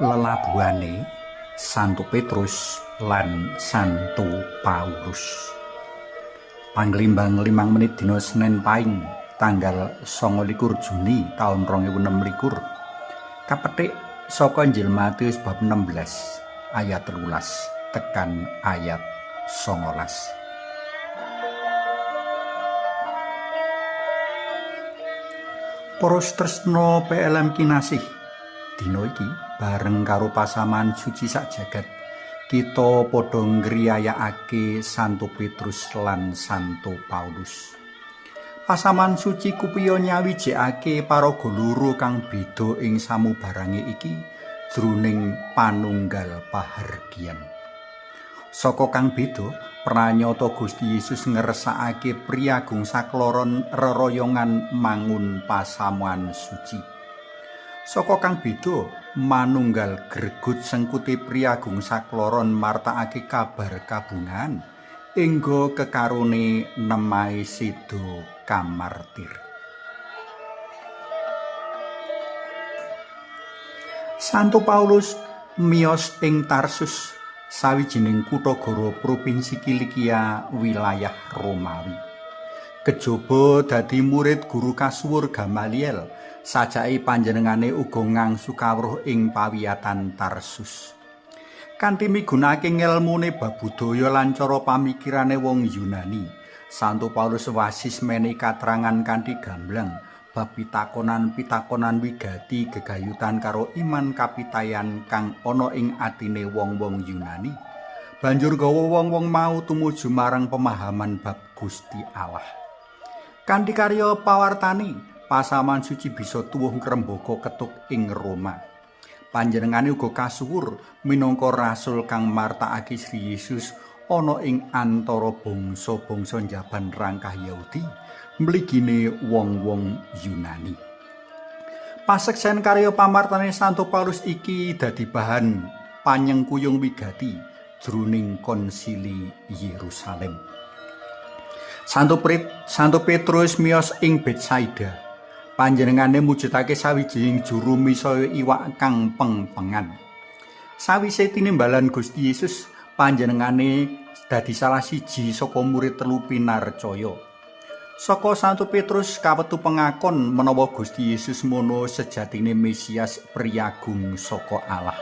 Lelabuhane Santo Petrus lan Santo Paulus. Panglimbang 5 menit dina Senin Pahing tanggal 29 Juni taun 2026 kapetik saka Injil Matius bab 16 ayat 13 tekan ayat 19. Para tresna PLM kinasih, dina iki bareng karo pasaman suci sak jagat kita padha ngriyayakake Santo Petrus lan Santo Paulus. Pasaman suci kupiya nyawijekake paraga loro kang beda ing samubarange iki jroning panunggal pahargyan. Saka kang beda, pranyata Gusti Yesus ngersakake priyagung sakloron reroyongan mangun pasamuan suci. Saka kang beda, manunggal gregut sengkuti priyagung sakloron martakake kabar kabungan engga kekarone nemahe seda kamartir. Santo Paulus miyos ing Tarsus, sawijining kutha-gara provinsi Kilikia wilayah Romawi. Kejaba dadi murid guru kasuwur Gamaliel, sajake panjenengane uga ngangsu kawruh ing pawiyatan Tarsus. Kanthi migunakake ngelmune bab budaya lan cara pamikirane wong Yunani, Santo Paulus wasis menehi katerangan kanthi gamblang bab pitakonan-pitakonan wigati gegayutan karo iman kapitayan kang ana ing atine wong-wong Yunani. Banjur gawa wong-wong mau tumuju marang pemahaman bab Gusti Allah. Kanthi karya pawartani, pasaman suci bisa tuwuh ngrembaka ketuk ing Roma. Panjenengane uga kasuwur minangka rasul kang martakake Sri Yesus ana ing antara bangsa-bangsa njaban rangkah Yahudi mligine wong-wong Yunani. Paseksen karya pamartane Santo Paulus iki dadi bahan panyengkuyung wigati jroning konsili Yerusalem. Santo Petrus miyos ing Betsaida. Panjenengane mujudake sawijining juru misaya iwak kang peng-pengan. Sawise tinimbalan Gusti Yesus, panjenengane dadi salah siji saka murid telu pinarcaya. Saka Santo Petrus kawetu pengakon menawa Gusti Yesus mono sejatine Mesias priyagung saka Allah.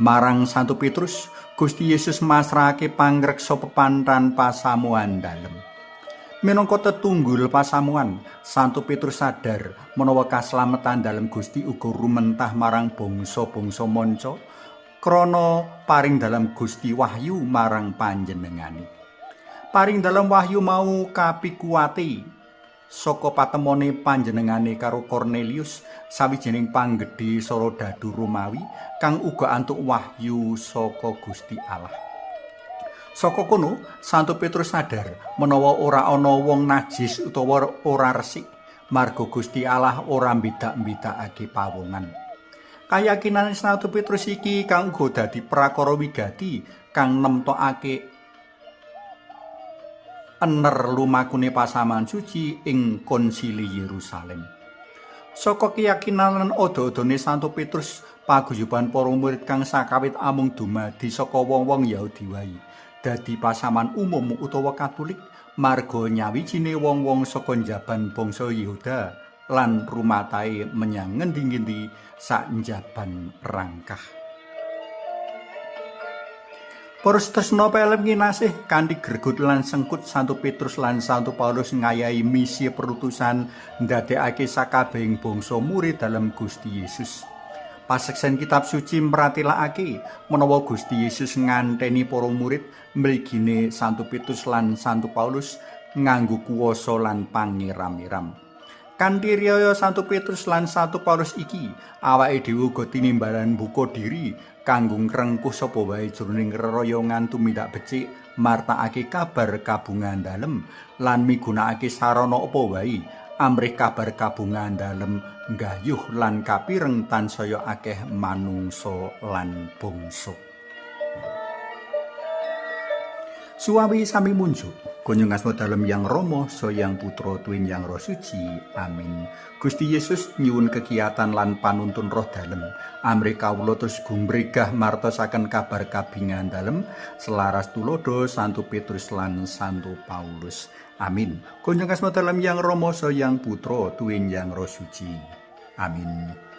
Marang Santo Petrus, Gusti Yesus masrahake pangreksa pepantan pasamuan dalem. Minangka tetunggul pasamuan, Santo Petrus sadar menawa kaslametan dalem Gusti uga rumentah marang bangsa-bangsa manca krana paring dalam Gusti wahyu marang panjenengane. Paring dalam wahyu mau kapikuwati saka patemone panjenengane karo Kornelius, sawijining panggedhe Saradadu Romawi kang uga antuk wahyu saka Gusti Allah. Saka kono, Santo Petrus sadar menawa ora ana wong najis utawa ora resik, marga Gusti Allah ora mbidak-mbidakake pawongan. Kayakinan Santo Petrus iki kang uga dadi prakara wigati kang nemtokake ener lumakune pasaman suci ing konsili Yerusalem. Saka keyakinan lan odo-odone Santo Petrus, paguyuban para murid kang sakawit amung dumadi saka wong-wong Yahudi wae. Dadi pasaman umum utawa Katolik, marga nyawijine wong-wong saka njaban bangsa Yehuda lan rumatahe menyang ngendi-endi sak njaban rangkah. Para tresna PLM kinasih, kanthi gregut lan sengkut Santo Petrus lan Santo Paulus ngayahi misi perutusan ndadekake sakabehing bangsa murid dalam Gusti Yesus. Paseksen kitab suci mratelakake menawa Gusti Yesus nganteni para murid mligine Santo Petrus lan Santo Paulus nganggo kuwasa lan pangeram-eram. Kanthi riyaya Santo Petrus lan Santo Paulus iki, awake dhewe uga tinimbalan buka diri kanggo ngrengkuh sapa wae jroning reroyongan tumindak becik martakake kabar kabungan dalem lan migunakake sarana apa wae amrih kabar kabungan dalem nggayuh lan kapireng tansaya akeh manungsa lan bangsa. Suwawi sami munjuk, Kunjung asma dalem Yang Rama Yang Putra Tuwin Yang Roh Suci. Amin. Gusti Yesus nyuwun kegiatan lan panuntun roh dalem amrih kawula terus gumregah martosaken kabar kabingahan dalem selaras tulodo Santo Petrus lan Santo Paulus. Amin. Kunjung asma dalem Yang Rama Yang Putra Tuwin Yang Roh Suci. Amin.